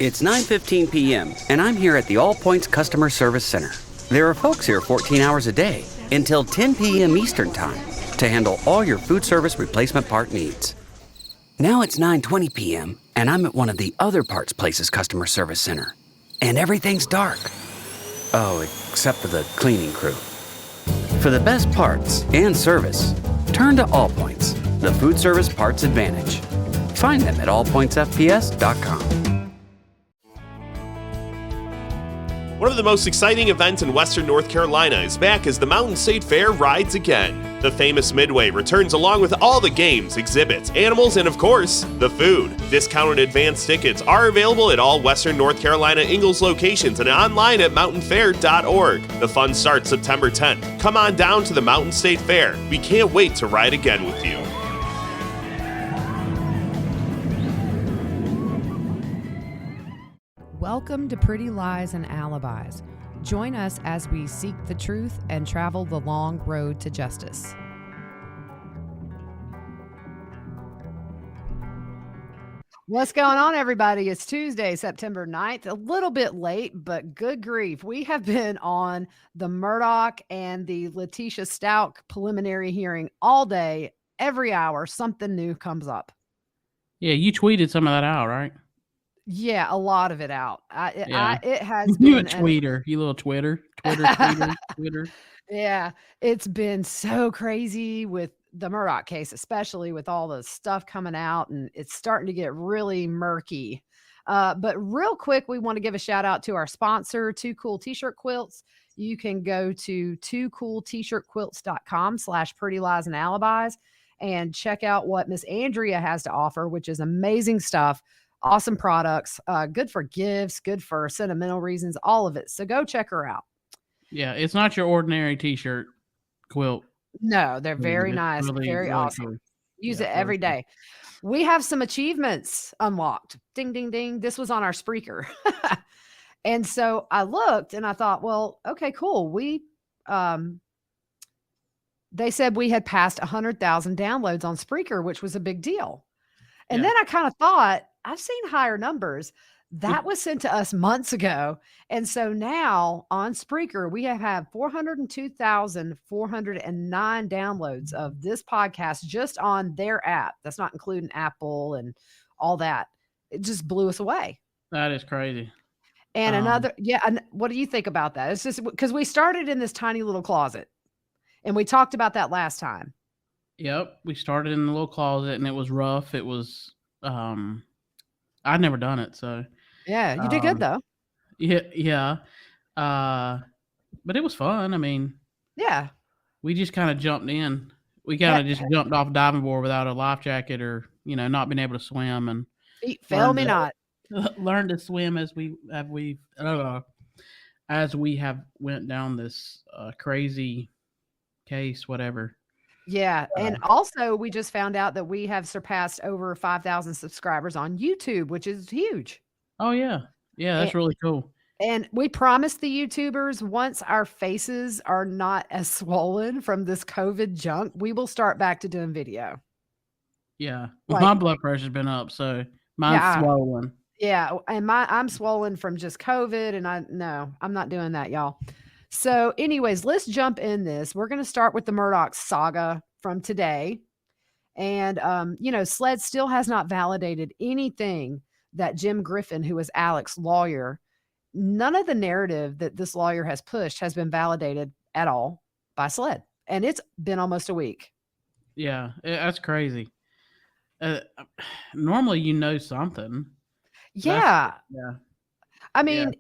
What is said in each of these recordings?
It's 9:15 p.m., and I'm here at the All Points Customer Service Center. There are folks here 14 hours a day until 10 p.m. Eastern Time to handle all your food service replacement part needs. Now it's 9:20 p.m., and I'm at one of the other parts places Customer Service Center. And everything's dark. Oh, except for the cleaning crew. For the best parts and service, turn to All Points, the food service parts advantage. Find them at allpointsfps.com. One of the most exciting events in Western North Carolina is back as the Mountain State Fair rides again. The famous Midway returns along with all the games, exhibits, animals, and of course, the food. Discounted advance tickets are available at all Western North Carolina Ingalls locations and online at mountainfair.org. The fun starts September 10th. Come on down to the Mountain State Fair. We can't wait to ride again with you. Welcome to Pretty Lies and Alibis. Join us as we seek the truth and travel the long road to justice. What's going on, everybody? It's Tuesday, September 9th. A little bit late, but good grief. We have been on the Murdaugh and the Letecia Stauch preliminary hearing all day. Every hour, something new comes up. Yeah, you tweeted some of that out, right? Yeah, a lot of it out. It has you been a tweeter, you little Twitter. Yeah, it's been so crazy with the Murdaugh case, especially with all the stuff coming out, and it's starting to get really murky. But real quick, we want to give a shout out to our sponsor, Two Cool T-Shirt Quilts. You can go to twocooltshirtquilts.com/pretty lies and alibis and check out what Miss Andrea has to offer, which is amazing stuff. Awesome products, good for gifts, good for sentimental reasons, all of it. So go check her out. Yeah, it's not your ordinary T-shirt quilt. No, they're very nice, really, very really awesome. cool. Use it every day. We have some achievements unlocked. Ding, ding, ding. This was on our Spreaker. And so I looked and I thought, well, okay, cool. They said we had passed 100,000 downloads on Spreaker, which was a big deal. And then I kind of thought, I've seen higher numbers. That was sent to us months ago. And so now on Spreaker, we have had 402,409 downloads of this podcast just on their app. That's not including Apple and all that. It just blew us away. That is crazy. And and what do you think about that? It's just because we started in this tiny little closet and we talked about that last time. Yep. We started in the little closet and it was rough. It was, I'd never done it, so yeah, you did good though. Yeah. But it was fun. I mean, yeah, we just kind of jumped in. We kind of just jumped off a diving board without a life jacket or not being able to swim and fail me not. Learn to swim as we have went down this crazy case, whatever. Yeah. And also we just found out that we have surpassed over 5,000 subscribers on YouTube, which is huge. Oh yeah. Yeah. That's really cool. And we promised the YouTubers once our faces are not as swollen from this COVID junk, we will start back to doing video. Yeah. Well, my blood pressure's been up, so mine's swollen. Yeah. And I'm swollen from just COVID and I'm not doing that, y'all. So anyways, let's jump in this. We're going to start with the Murdaugh saga from today. And, SLED still has not validated anything that Jim Griffin, who is Alex's lawyer, none of the narrative that this lawyer has pushed has been validated at all by SLED. And it's been almost a week. Yeah, that's crazy. Normally, something. Yeah. Yeah. I mean,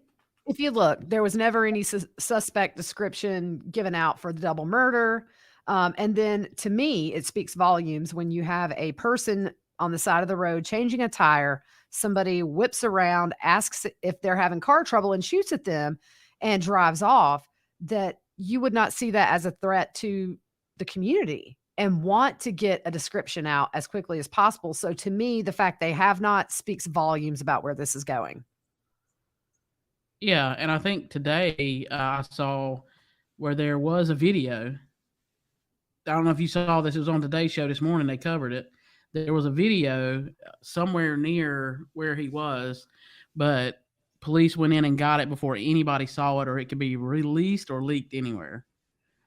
if you look, there was never any suspect description given out for the double murder. And then to me, it speaks volumes when you have a person on the side of the road changing a tire, somebody whips around, asks if they're having car trouble and shoots at them and drives off, that you would not see that as a threat to the community and want to get a description out as quickly as possible. So to me, the fact they have not speaks volumes about where this is going. Yeah, and I think today I saw where there was a video. I don't know if you saw this. It was on Today's Show this morning. They covered it. There was a video somewhere near where he was but police went in and got it before anybody saw it, or it could be released or leaked anywhere.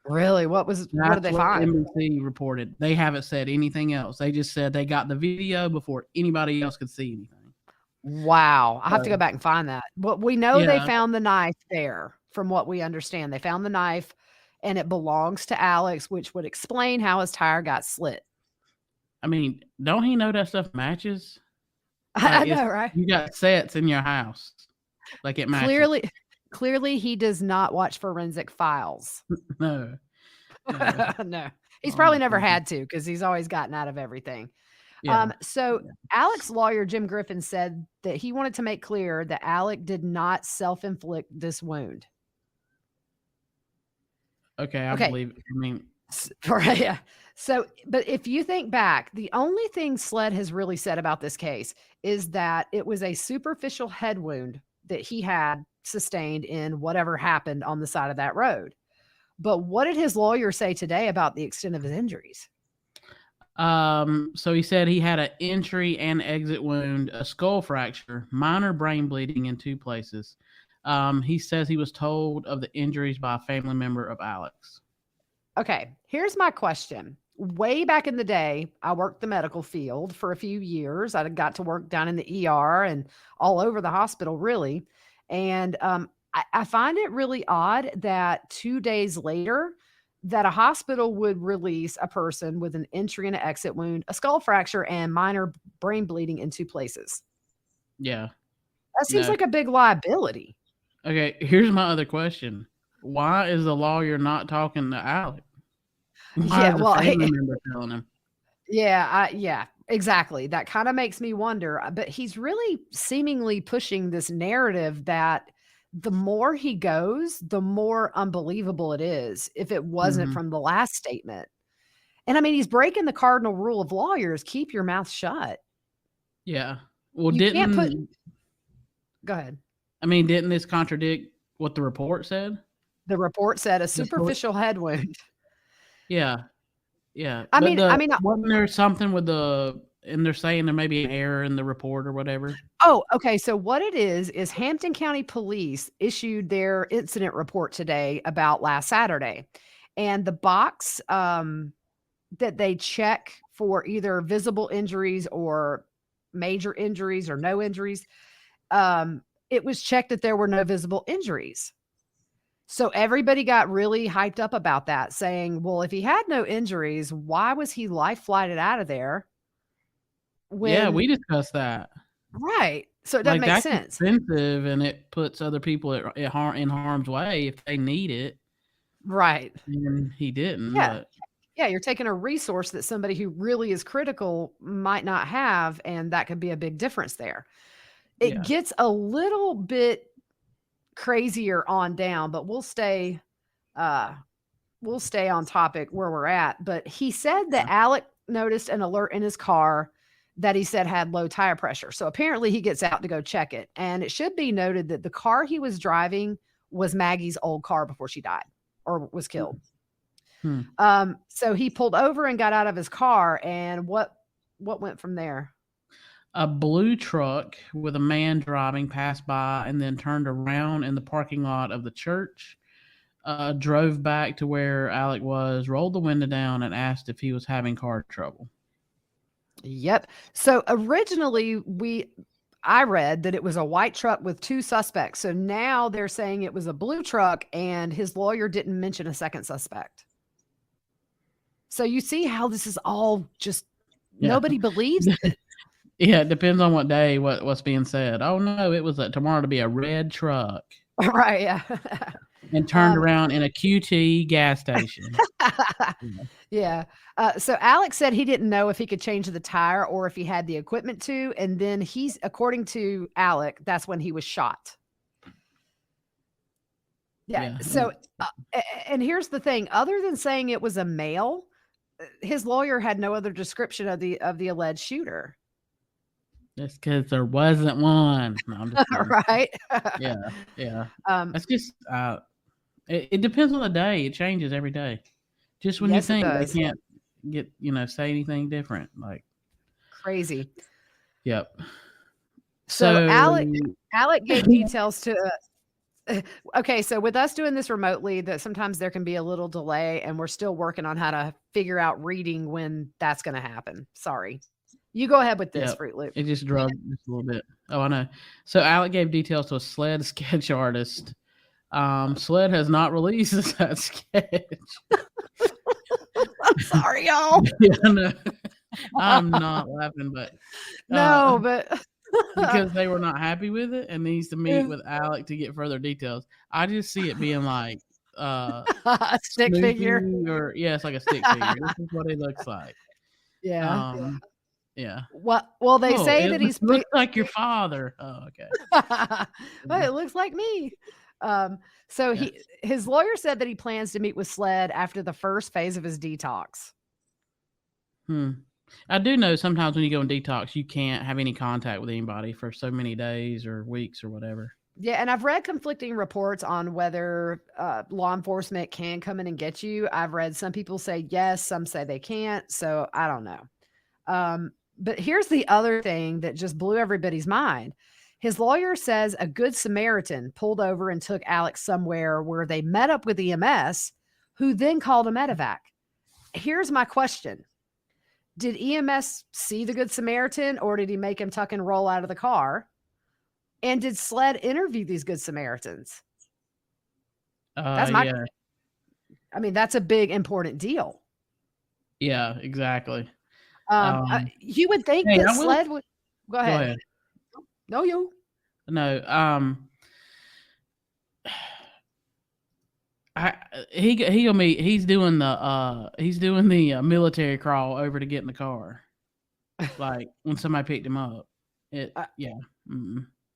Really? What did they find? NBC reported. They haven't said anything else. They just said they got the video before anybody else could see anything. Wow. I have to go back and find that. But we know they Yeah. found the knife there, from what we understand. They found the knife, and it belongs to Alex, which would explain how his tire got slit. I mean, don't he know that stuff matches? I know, right? You got sets in your house. Like it matches. Clearly he does not watch Forensic Files. No. No. He's probably never had to, because he's always gotten out of everything. Yeah. So Alec's lawyer, Jim Griffin, said that he wanted to make clear that Alec did not self-inflict this wound. Okay, I believe it. I mean, right, yeah. So, but if you think back, the only thing SLED has really said about this case is that it was a superficial head wound that he had sustained in whatever happened on the side of that road. But what did his lawyer say today about the extent of his injuries? So he said he had an entry and exit wound, a skull fracture, minor brain bleeding in 2 places. He says he was told of the injuries by a family member of Alex. Okay, here's my question. Way back in the day, I worked the medical field for a few years. I got to work down in the ER and all over the hospital, really. And I find it really odd that 2 days later, that a hospital would release a person with an entry and an exit wound, a skull fracture, and minor brain bleeding in 2 places. Yeah. That seems like a big liability. Okay, here's my other question. Why is the lawyer not talking to Alex? Why is the family member telling him? Yeah, exactly. That kind of makes me wonder, but he's really seemingly pushing this narrative that the more he goes, the more unbelievable it is if it wasn't from the last statement. And I mean, he's breaking the cardinal rule of lawyers, keep your mouth shut. Yeah. Well, go ahead. I mean, didn't this contradict what the report said? The report said a superficial head wound. Yeah. Yeah. I mean, wasn't there something with and they're saying there may be an error in the report or whatever? Oh, okay. So what it is Hampton County Police issued their incident report today about last Saturday. And the box that they check for either visible injuries or major injuries or no injuries, it was checked that there were no visible injuries. So everybody got really hyped up about that, saying, well, if he had no injuries, why was he life flighted out of there? Yeah, we discussed that. Right. So it doesn't make sense. Expensive, and it puts other people in harm's way if they need it. Right. And he didn't. Yeah. Yeah, you're taking a resource that somebody who really is critical might not have, and that could be a big difference there. It gets a little bit crazier on down, but we'll stay on topic where we're at. But he said that Alec noticed an alert in his car that he said had low tire pressure. So apparently he gets out to go check it. And it should be noted that the car he was driving was Maggie's old car before she died or was killed. So he pulled over and got out of his car. And what went from there? A blue truck with a man driving passed by and then turned around in the parking lot of the church, drove back to where Alec was, rolled the window down, and asked if he was having car trouble. Yep. So originally I read that it was a white truck with 2 suspects. So now they're saying it was a blue truck, and his lawyer didn't mention a second suspect. So you see how this is all just nobody believes it. Yeah, it depends on what day, what's being said. Oh no, it was tomorrow to be a red truck. Right, yeah. And turned around in a QT gas station. Yeah. So Alex said he didn't know if he could change the tire or if he had the equipment to. And then according to Alec, that's when he was shot. Yeah. So, and here's the thing, other than saying it was a male, his lawyer had no other description of the alleged shooter. That's because there wasn't one. No, I'm just right. Yeah. That's just it depends on the day. It changes every day. Just when you think they can't get say anything different, like crazy. Yep. So Alec gave details to okay, so with us doing this remotely, that sometimes there can be a little delay, and we're still working on how to figure out reading when that's going to happen. Sorry. You go ahead with this, Yep. Fruit Loop. It just drugged just a little bit. Oh, I know. So Alec gave details to a SLED sketch artist. SLED has not released that sketch. I'm sorry, y'all. Yeah, no. I'm not laughing, but no, but because they were not happy with it and needs to meet with Alec to get further details. I just see it being like a stick Snoopy figure, or it's like a stick figure. This is what it looks like. Yeah. Yeah. Well, they say that he's looks like your father. Oh, okay. Well, it looks like me. So his lawyer said that he plans to meet with SLED after the first phase of his detox. I do know sometimes when you go in detox, you can't have any contact with anybody for so many days or weeks or whatever. Yeah, and I've read conflicting reports on whether law enforcement can come in and get you. I've read some people say yes, some say they can't. So I don't know. But here's the other thing that just blew everybody's mind. His lawyer says a good Samaritan pulled over and took Alex somewhere where they met up with EMS, who then called a medevac. Here's my question. Did EMS see the good Samaritan, or did he make him tuck and roll out of the car? And did SLED interview these good Samaritans? That's my. Yeah. I mean, that's a big, important deal. Yeah, exactly. You would think that SLED would. Go ahead. No, you. No. He'll meet. He's doing the military crawl over to get in the car, like when somebody picked him up. Yeah.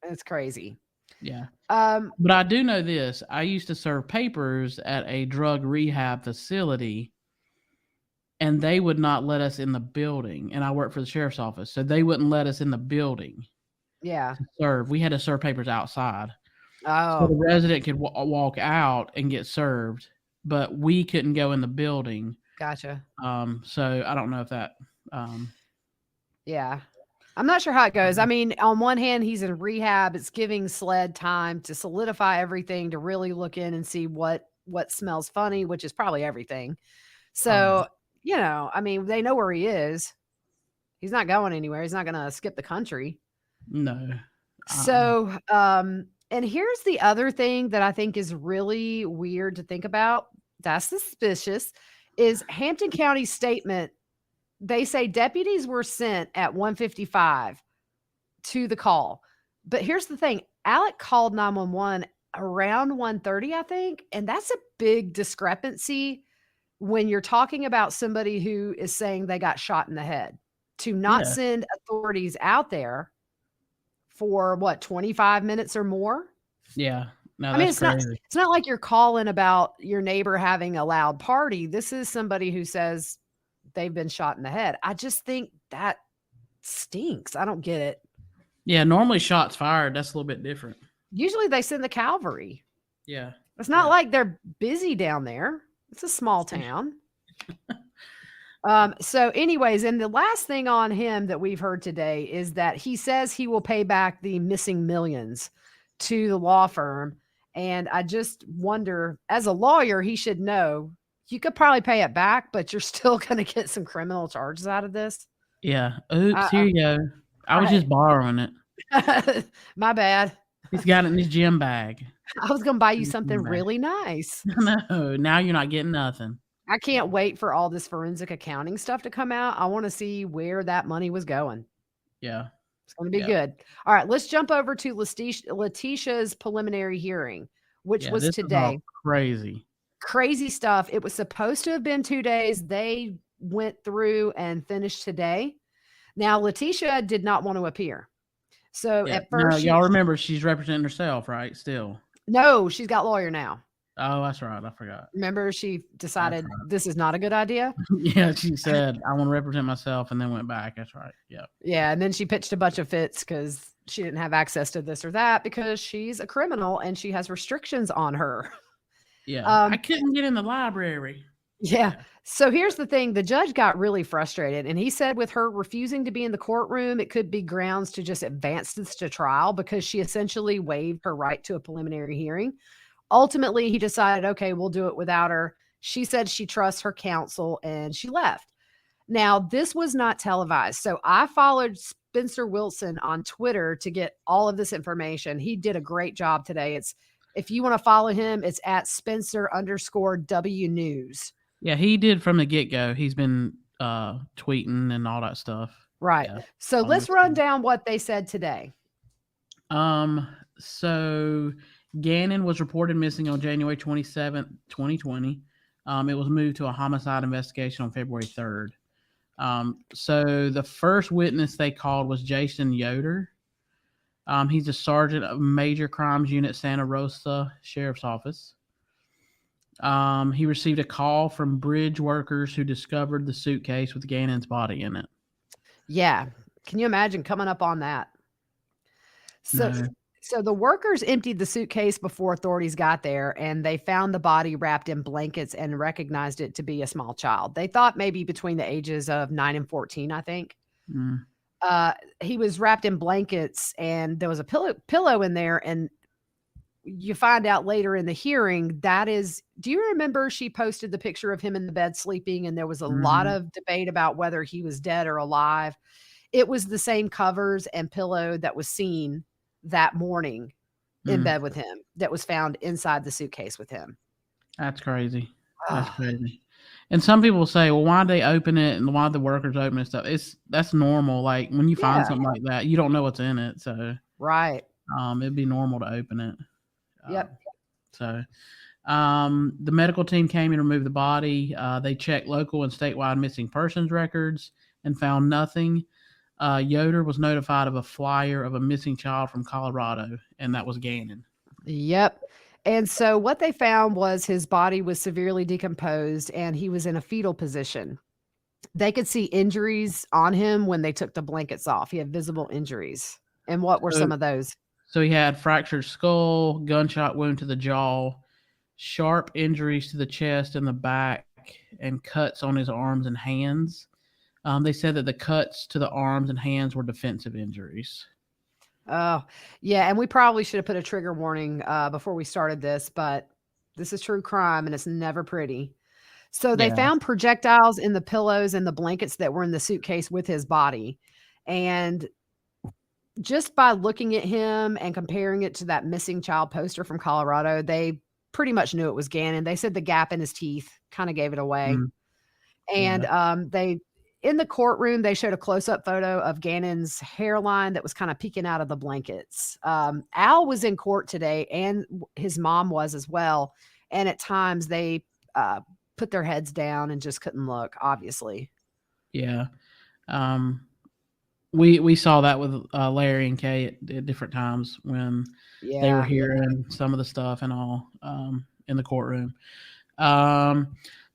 It's crazy. Yeah. But I do know this. I used to serve papers at a drug rehab facility, and they would not let us in the building. And I worked for the sheriff's office, so they wouldn't let us in the building. Yeah. To serve. We had to serve papers outside. Oh. So the resident could walk out and get served, but we couldn't go in the building. Gotcha. So I don't know if that. Yeah. I'm not sure how it goes. I mean, on one hand, he's in rehab. It's giving SLED time to solidify everything, to really look in and see what smells funny, which is probably everything. So, I mean, they know where he is. He's not going anywhere. He's not going to skip the country. No. So, and here's the other thing that I think is really weird to think about. That's suspicious. Is Hampton County's statement. They say deputies were sent at 1:55 to the call. But here's the thing. Alec called 911 around 1:30, I think. And that's a big discrepancy when you're talking about somebody who is saying they got shot in the head. To not send authorities out there for 25 minutes or more? Yeah. No, I mean, it's crazy. It's not like you're calling about your neighbor having a loud party. This is somebody who says they've been shot in the head. I just think that stinks. I don't get it. Yeah, normally shots fired. That's a little bit different. Usually they send the cavalry. Yeah. It's not like they're busy down there. It's a small town. So anyways, and the last thing on him that we've heard today is that he says he will pay back the missing millions to the law firm. And I just wonder, as a lawyer, he should know you could probably pay it back, but you're still going to get some criminal charges out of this. Yeah. Oops, here you go. I was just borrowing it. My bad. He's got it in his gym bag. I was going to buy you something really nice. No, now you're not getting nothing. I can't wait for all this forensic accounting stuff to come out. I want to see where that money was going. Yeah. It's going to be good. All right, let's jump over to Letecia's preliminary hearing, which was today. Crazy stuff. It was supposed to have been 2 days. They went through and finished today. Now, Letecia did not want to appear. So at first, y'all remember she's representing herself, right? Still. No, she's got lawyer now. Oh, that's right. I forgot. Remember, she decided this is not a good idea. Yeah, she said, I want to represent myself, and then went back. That's right. Yeah. Yeah, and then she pitched a bunch of fits because she didn't have access to this or that because she's a criminal and she has restrictions on her. Yeah. I couldn't get in the library. Yeah. So here's the thing, the judge got really frustrated, and he said with her refusing to be in the courtroom, it could be grounds to just advance this to trial because she essentially waived her right to a preliminary hearing. Ultimately, he decided, okay, we'll do it without her. She said she trusts her counsel and she left. Now, this was not televised. So I followed Spencer Wilson on Twitter to get all of this information. He did a great job today. If you want to follow him, it's at Spencer_W News. Yeah, he did from the get-go. He's been tweeting and all that stuff. Right. Yeah. So let's run down what they said today. So Gannon was reported missing on January 27th, 2020. It was moved to a homicide investigation on February 3rd. So the first witness they called was Jason Yoder. He's a sergeant of Major Crimes Unit, Santa Rosa Sheriff's Office. He received a call from bridge workers who discovered the suitcase with Gannon's body in it. Yeah. Can you imagine coming up on that? So the workers emptied the suitcase before authorities got there, and they found the body wrapped in blankets and recognized it to be a small child. They thought maybe between the ages of 9 and 14, I think. He was wrapped in blankets, and there was a pillow in there, and you find out later in the hearing do you remember she posted the picture of him in the bed sleeping, and there was a lot of debate about whether he was dead or alive. It was the same covers and pillow that was seen that morning in bed with him that was found inside the suitcase with him. That's crazy. That's crazy. And some people say, well, why'd they open it and why'd the workers open it and stuff? That's normal. Like when you find something like that, you don't know what's in it. So right. It'd be normal to open it. Yep. So the medical team came and removed the body. They checked local and statewide missing persons records and found nothing. Yoder was notified of a flyer of a missing child from Colorado, and that was Gannon. Yep. And so what they found was his body was severely decomposed and he was in a fetal position. They could see injuries on him when they took the blankets off. He had visible injuries. And what were some of those? So he had fractured skull, gunshot wound to the jaw, sharp injuries to the chest and the back, and cuts on his arms and hands. They said that the cuts to the arms and hands were defensive injuries. Oh, yeah. And we probably should have put a trigger warning before we started this, but this is true crime and it's never pretty. So they found projectiles in the pillows and the blankets that were in the suitcase with his body. And just by looking at him and comparing it to that missing child poster from Colorado, they pretty much knew it was Gannon. They said the gap in his teeth kind of gave it away. And in the courtroom, they showed a close-up photo of Gannon's hairline that was kind of peeking out of the blankets. Al was in court today, and his mom was as well. And at times, they put their heads down and just couldn't look, obviously. Yeah. We saw that with Larry and Kay at different times when they were hearing some of the stuff and all in the courtroom.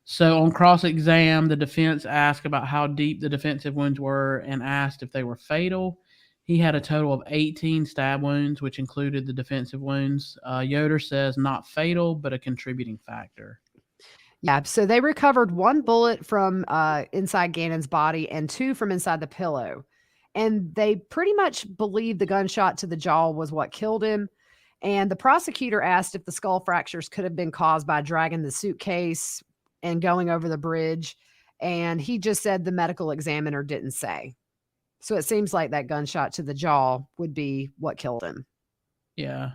So on cross-exam, the defense asked about how deep the defensive wounds were and asked if they were fatal. He had a total of 18 stab wounds, which included the defensive wounds. Yoder says not fatal, but a contributing factor. Yeah, so they recovered 1 bullet from inside Gannon's body and 2 from inside the pillow. And they pretty much believe the gunshot to the jaw was what killed him. And the prosecutor asked if the skull fractures could have been caused by dragging the suitcase and going over the bridge. And he just said the medical examiner didn't say. So it seems like that gunshot to the jaw would be what killed him. Yeah.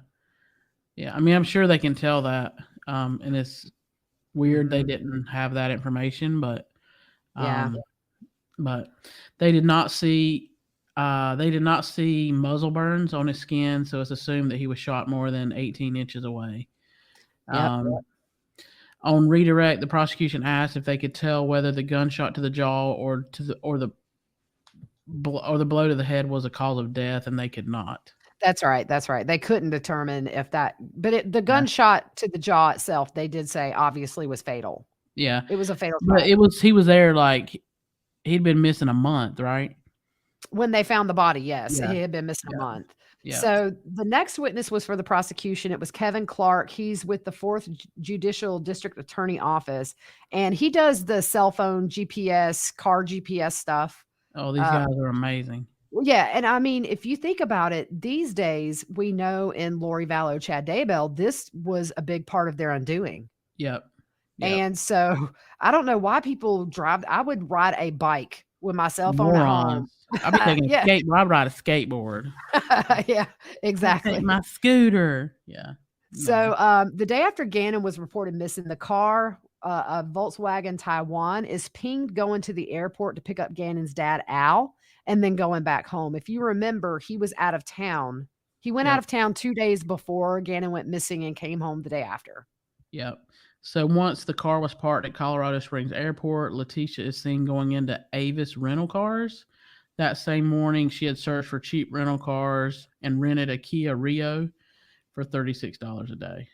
Yeah. I mean, I'm sure they can tell that. And it's weird they didn't have that information, but they did not see muzzle burns on his skin, so it's assumed that he was shot more than 18 inches away. On redirect, the prosecution asked if they could tell whether the gunshot to the jaw or the blow to the head was a cause of death, and they could not. That's right. That's right. They couldn't determine if that, but the gunshot to the jaw itself, they did say obviously was fatal. Yeah, it was a fatal. But he was there like he'd been missing a month, right? When they found the body, yes, he had been missing a month. Yeah. So the next witness was for the prosecution. It was Kevin Clark. He's with the 4th Judicial District Attorney Office, and he does the cell phone GPS, car GPS stuff. Oh, these guys are amazing. Yeah, and I mean, if you think about it, these days we know in Lori Vallow, Chad Daybell, this was a big part of their undoing. Yep. And so I don't know why people drive. I would ride a bike with my cell phone at home. I'd be taking a I'd ride a skateboard. Yeah, exactly. Take my scooter. Yeah. So the day after Gannon was reported missing, the car, a Volkswagen Taiwan, is pinged going to the airport to pick up Gannon's dad, Al, and then going back home. If you remember, he was out of town. He went out of town 2 days before Gannon went missing and came home the day after. Yep. So once the car was parked at Colorado Springs Airport, Letecia is seen going into Avis rental cars. That same morning, she had searched for cheap rental cars and rented a Kia Rio for $36 a day.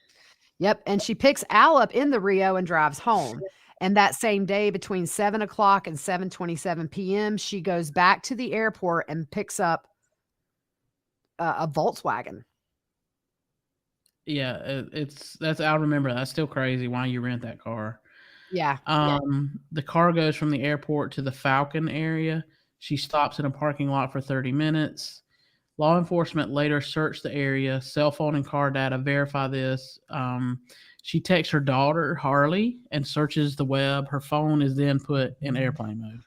Yep. And she picks Al up in the Rio and drives home. And that same day, between 7 o'clock and 7:27 p.m., she goes back to the airport and picks up a Volkswagen. Yeah, I remember that. That's still crazy why you rent that car. Yeah. The car goes from the airport to the Falcon area. She stops in a parking lot for 30 minutes. Law enforcement later searched the area. Cell phone and car data verify this. She texts her daughter, Harley, and searches the web. Her phone is then put in airplane mode.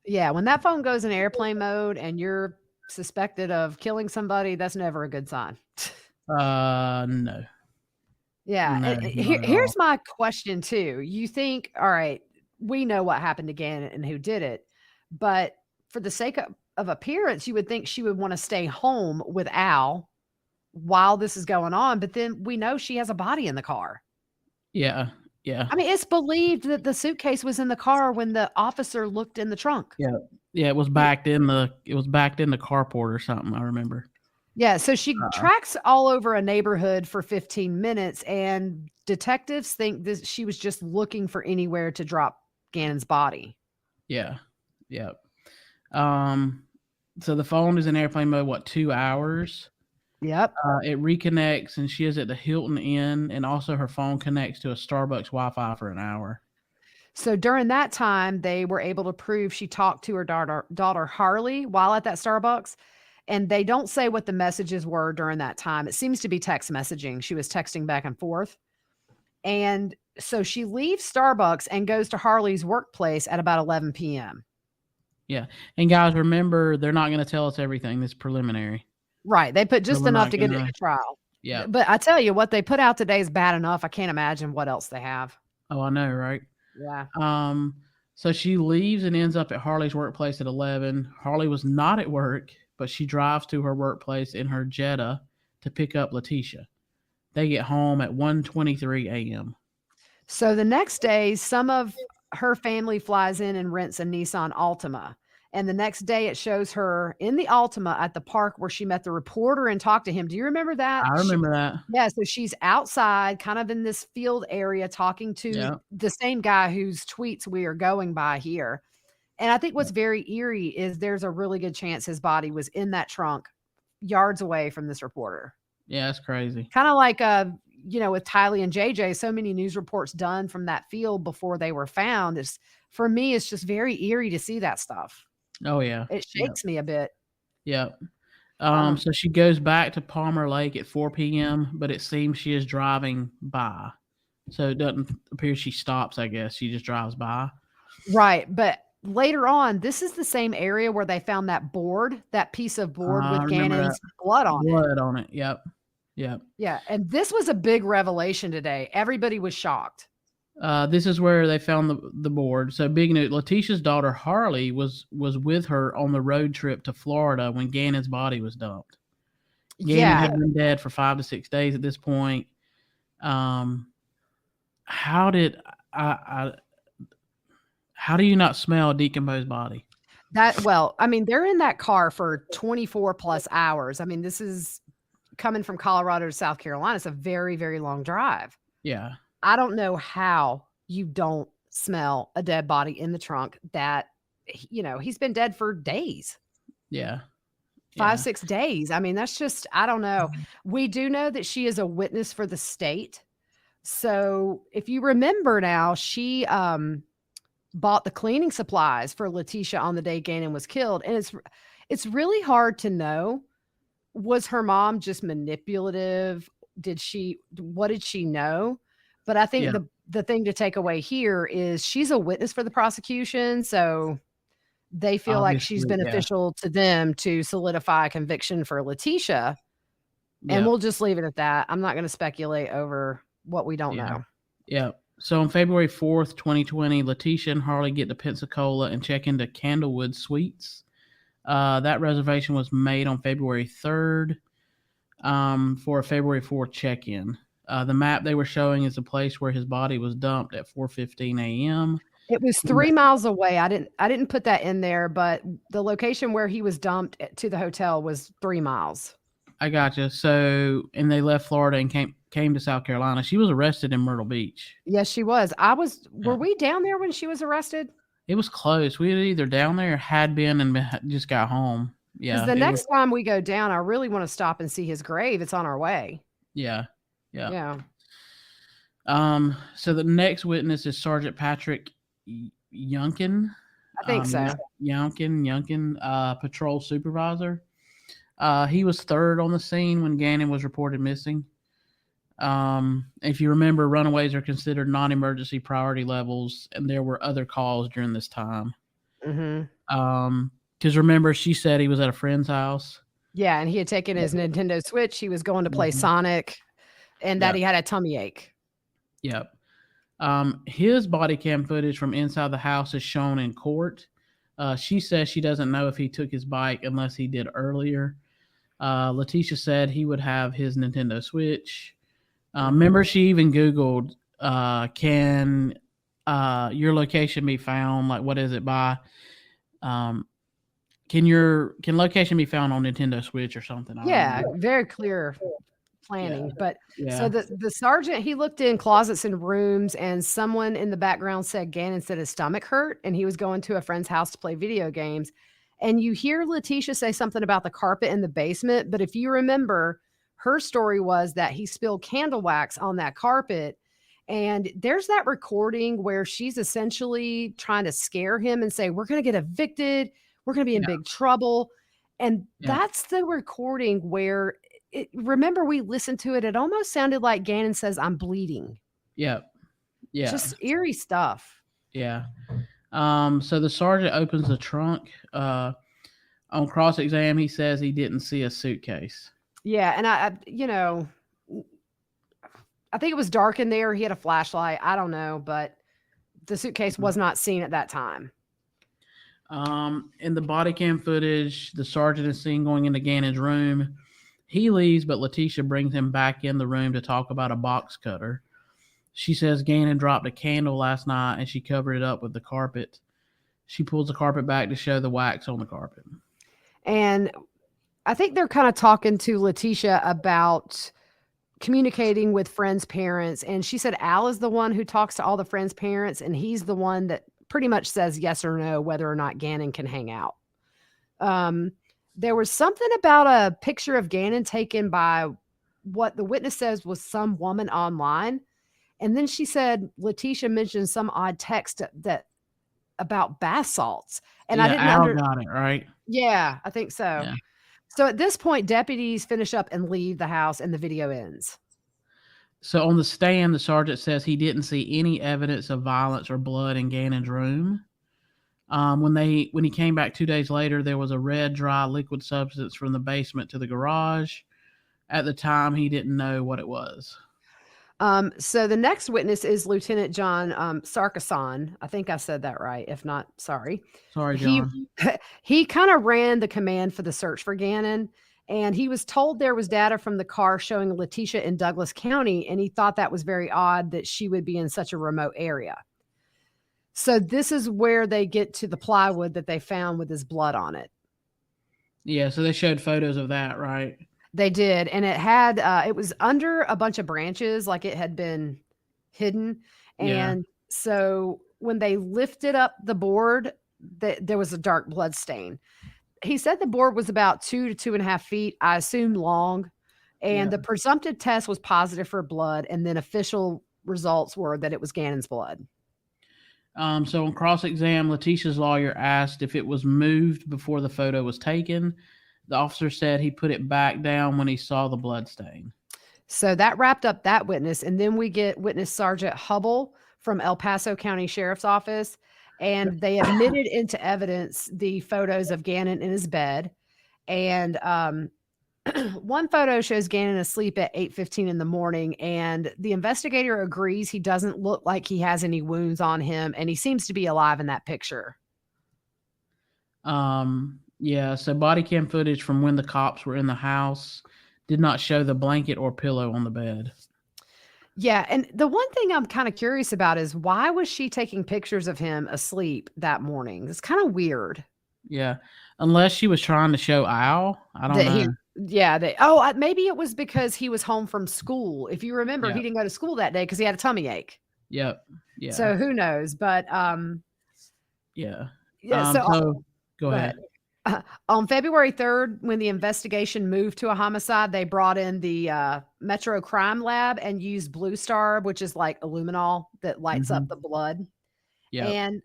Yeah, when that phone goes in airplane mode and you're suspected of killing somebody, that's never a good sign. No. Yeah. No, here's my question too. You think, all right, we know what happened to Gannon and who did it, but for the sake of appearance, you would think she would want to stay home with Al while this is going on, but then we know she has a body in the car. Yeah. Yeah. I mean, it's believed that the suitcase was in the car when the officer looked in the trunk. Yeah. Yeah, it was backed in the carport or something, I remember. Yeah, so she tracks all over a neighborhood for 15 minutes, and detectives think that she was just looking for anywhere to drop Gannon's body. Yeah. Yep. So the phone is in airplane mode, 2 hours? Yep. It reconnects, and she is at the Hilton Inn, and also her phone connects to a Starbucks Wi-Fi for an hour. So during that time, they were able to prove she talked to her daughter Harley while at that Starbucks. And they don't say what the messages were during that time. It seems to be text messaging. She was texting back and forth. And so she leaves Starbucks and goes to Harley's workplace at about 11 p.m. Yeah. And guys, remember, they're not going to tell us everything. This preliminary. Right. They put just enough to get into trial. Yeah. But I tell you, what they put out today is bad enough. I can't imagine what else they have. Oh, I know, right? Yeah. So she leaves and ends up at Harley's workplace at 11. Harley was not at work, but she drives to her workplace in her Jetta to pick up Letecia. They get home at 1:23 a.m. So the next day, some of her family flies in and rents a Nissan Altima. And the next day it shows her in the Altima at the park where she met the reporter and talked to him. Do you remember that? I remember that. Yeah. So she's outside kind of in this field area talking to the same guy whose tweets we are going by here. And I think what's very eerie is there's a really good chance his body was in that trunk yards away from this reporter. Yeah, that's crazy. Kind of like, with Tylee and JJ, so many news reports done from that field before they were found. For me, it's just very eerie to see that stuff. Oh, yeah. It shakes me a bit. Yeah. So she goes back to Palmer Lake at 4 p.m., but it seems she is driving by. So it doesn't appear she stops, I guess. She just drives by. Right. But later on, this is the same area where they found that piece of board with Gannon's blood on it. Yep. Yeah. And this was a big revelation today. Everybody was shocked. This is where they found the board. So big news. Letecia's daughter, Harley, was with her on the road trip to Florida when Gannon's body was dumped. Gannon had been dead for 5 to 6 days at this point. How do you not smell a decomposed body? They're in that car for 24 plus hours. I mean, this is coming from Colorado to South Carolina. It's a very, very long drive. Yeah. I don't know how you don't smell a dead body in the trunk that, he's been dead for days. Yeah. 6 days. I mean, that's just, I don't know. We do know that she is a witness for the state. So if you remember now, she bought the cleaning supplies for Letecia on the day Gannon was killed. And it's really hard to know. Was her mom just manipulative? What did she know? But I think the thing to take away here is she's a witness for the prosecution. So they feel like she's beneficial to them to solidify a conviction for Letecia. And we'll just leave it at that. I'm not going to speculate over what we don't know. Yeah. So on February 4th, 2020, Letecia and Harley get to Pensacola and check into Candlewood Suites. That reservation was made on February 3rd for a February 4th check-in. The map they were showing is the place where his body was dumped at 4:15 a.m. It was 3 miles away. I didn't put that in there, but the location where he was dumped to the hotel was 3 miles. I gotcha. So, and they left Florida and came to South Carolina. She was arrested in Myrtle Beach. Yes, she was. Were we down there when she was arrested? It was close. We were either down there or had been and just got home. Yeah. Because the next time we go down, I really want to stop and see his grave. It's on our way. Yeah. So the next witness is Sergeant Patrick Yunkin. I think so. Yunkin, patrol supervisor. He was third on the scene when Gannon was reported missing. If you remember, runaways are considered non-emergency priority levels, and there were other calls during this time. Because remember, she said he was at a friend's house. Yeah, and he had taken his Nintendo Switch. He was going to play Sonic, and that he had a tummy ache. Yep. His body cam footage from inside the house is shown in court. She says she doesn't know if he took his bike unless he did earlier. Letecia said he would have his Nintendo Switch. Remember, she even Googled, can your location be found? Like, what is it by? Can location be found on Nintendo Switch or something? Very clear planning. But so the sergeant, he looked in closets and rooms, and someone in the background said Gannon said his stomach hurt and he was going to a friend's house to play video games. And you hear Letecia say something about the carpet in the basement. But if you remember, her story was that he spilled candle wax on that carpet. And there's that recording where she's essentially trying to scare him and say, we're going to get evicted. We're going to be in big trouble. And that's the recording where remember we listened to it. It almost sounded like Gannon says, I'm bleeding. Yeah. Just eerie stuff. Yeah. So the sergeant opens the trunk. On cross-exam, he says he didn't see a suitcase. Yeah, and I think it was dark in there. He had a flashlight. I don't know, but the suitcase was not seen at that time. In the body cam footage, the sergeant is seen going into Gannon's room. He leaves, but Letecia brings him back in the room to talk about a box cutter. She says Gannon dropped a candle last night and she covered it up with the carpet. She pulls the carpet back to show the wax on the carpet. And I think they're kind of talking to Letecia about communicating with friends' parents. And she said Al is the one who talks to all the friends' parents, and he's the one that pretty much says yes or no whether or not Gannon can hang out. There was something about a picture of Gannon taken by what the witness says was some woman online. And then she said Letecia mentioned some odd text that about bath salts. And I didn't got it, right? Yeah, I think so. Yeah. So at this point, deputies finish up and leave the house, and the video ends. So on the stand, the sergeant says he didn't see any evidence of violence or blood in Gannon's room. When he came back 2 days later, there was a red, dry liquid substance from the basement to the garage. At the time, he didn't know what it was. So the next witness is Lieutenant John Sarkisson. I think I said that right. If not, sorry. Sorry, John. He kind of ran the command for the search for Gannon, and he was told there was data from the car showing Letecia in Douglas County, and he thought that was very odd that she would be in such a remote area. So this is where they get to the plywood that they found with his blood on it. Yeah, so they showed photos of that, right? They did, and it had it was under a bunch of branches, like it had been hidden. And so when they lifted up the board, there was a dark blood stain. he said the board was about 2 to 2.5 feet, I assume long, and the presumptive test was positive for blood, and then official results were that it was Gannon's blood. So on cross-exam, Letecia's lawyer asked if it was moved before the photo was taken. The officer said he put it back down when he saw the blood stain. So that wrapped up that witness. And then we get witness Sergeant Hubble from El Paso County Sheriff's Office. And they admitted into evidence the photos of Gannon in his bed. And one photo shows Gannon asleep at 8:15 in the morning. And the investigator agrees he doesn't look like he has any wounds on him. And he seems to be alive in that picture. Yeah, so body cam footage from when the cops were in the house did not show the blanket or pillow on the bed. Yeah, and the one thing I'm kind of curious about is why was she taking pictures of him asleep that morning? It's kind of weird. Yeah, unless she was trying to show Al. I don't know. Maybe it was because he was home from school. If you remember, he didn't go to school that day because he had a tummy ache. Yep. Yeah. So who knows? But yeah. So go ahead. On February 3rd, when the investigation moved to a homicide, they brought in the Metro Crime Lab and used Blue Star, which is like aluminol that lights up the blood. Yeah. And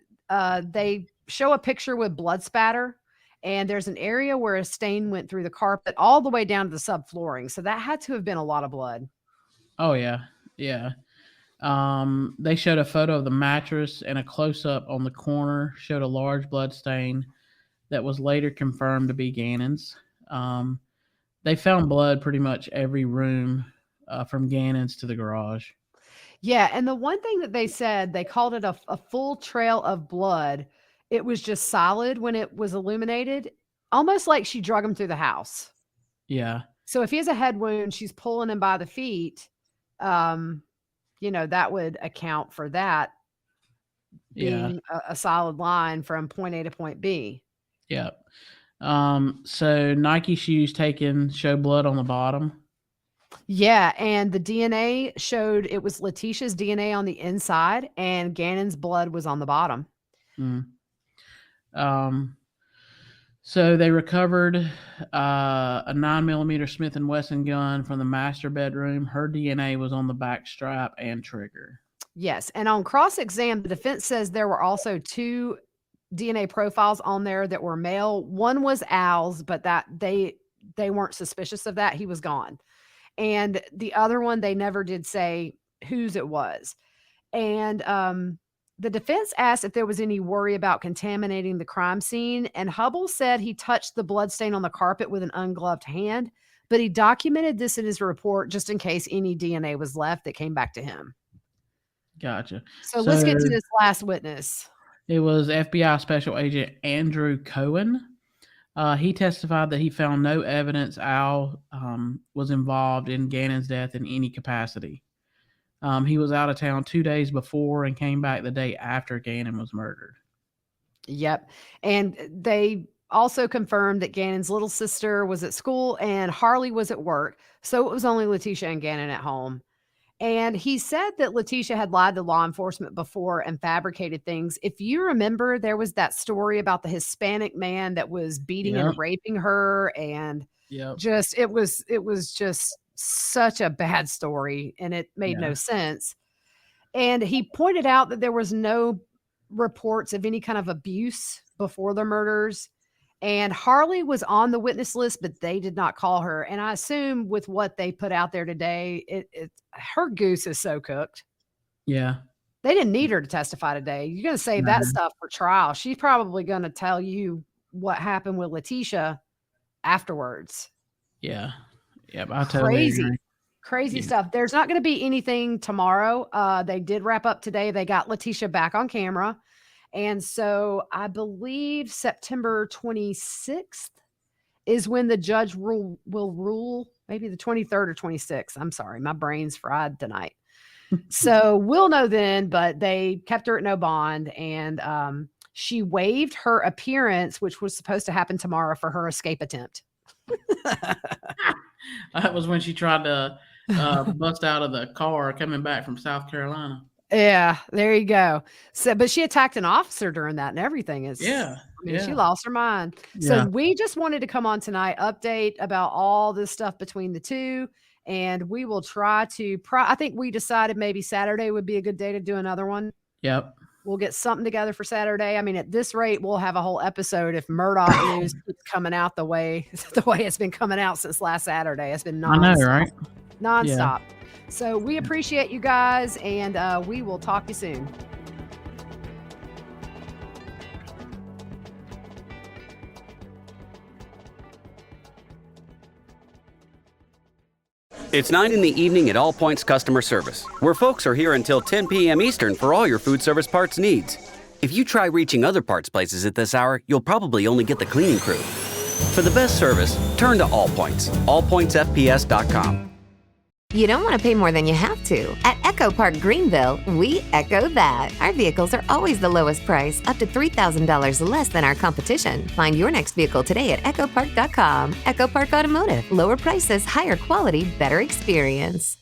they show a picture with blood spatter, and there's an area where a stain went through the carpet all the way down to the subflooring. So that had to have been a lot of blood. Oh, yeah. Yeah. They showed a photo of the mattress, and a close-up on the corner showed a large blood stain that was later confirmed to be Gannon's. They found blood pretty much every room from Gannon's to the garage. Yeah, and the one thing that they said, they called it a full trail of blood. It was just solid when it was illuminated, almost like she drug him through the house. Yeah. So if he has a head wound, she's pulling him by the feet. That would account for that being a solid line from point A to point B. Yeah. So Nike shoes taken show blood on the bottom. Yeah, and the DNA showed it was Letecia's DNA on the inside, and Gannon's blood was on the bottom. So they recovered a 9mm Smith & Wesson gun from the master bedroom. Her DNA was on the back strap and trigger. Yes, and on cross-exam, the defense says there were also 2 DNA profiles on there that were male. One was Al's, but that they weren't suspicious of that. He was gone. And the other one, they never did say whose it was. And the defense asked if there was any worry about contaminating the crime scene. And Hubble said he touched the bloodstain on the carpet with an ungloved hand, but he documented this in his report just in case any DNA was left that came back to him. Gotcha. So let's get to this last witness. It was FBI Special Agent Andrew Cohen. He testified that he found no evidence Al was involved in Gannon's death in any capacity. He was out of town 2 days before and came back the day after Gannon was murdered. Yep. And they also confirmed that Gannon's little sister was at school and Harley was at work. So it was only Letecia and Gannon at home. And he said that Letecia had lied to law enforcement before and fabricated things. If you remember, there was that story about the Hispanic man that was beating and raping her. And it was just such a bad story, and it made no sense. And he pointed out that there was no reports of any kind of abuse before the murders. And Harley was on the witness list, but they did not call her. And I assume with what they put out there today, her goose is so cooked. Yeah. They didn't need her to testify today. You're going to save that stuff for trial. She's probably going to tell you what happened with Letecia afterwards. Yeah. Yeah. I totally agree. Crazy stuff. There's not going to be anything tomorrow. They did wrap up today. They got Letecia back on camera. And so I believe September 26th is when the judge will rule, maybe the 23rd or 26th. I'm sorry, my brain's fried tonight. So we'll know then, but they kept her at no bond. And she waived her appearance, which was supposed to happen tomorrow, for her escape attempt. That was when she tried to bust out of the car coming back from South Carolina. Yeah, there you go. So, but she attacked an officer during that and everything. Is I mean, she lost her mind. Yeah. So we just wanted to come on tonight, update about all this stuff between the two. And we will try to, I think we decided maybe Saturday would be a good day to do another one. Yep. We'll get something together for Saturday. I mean, at this rate, we'll have a whole episode if Murdaugh news keeps coming out the way it's been coming out since last Saturday. It's been nonstop. I know, right? Nonstop. Yeah. So we appreciate you guys, and we will talk to you soon. It's 9 in the evening at All Points Customer Service, where folks are here until 10 p.m. Eastern for all your food service parts needs. If you try reaching other parts places at this hour, you'll probably only get the cleaning crew. For the best service, turn to All Points, allpointsfps.com. You don't want to pay more than you have to. At Echo Park Greenville, we echo that. Our vehicles are always the lowest price, up to $3,000 less than our competition. Find your next vehicle today at echopark.com. Echo Park Automotive. Lower prices, higher quality, better experience.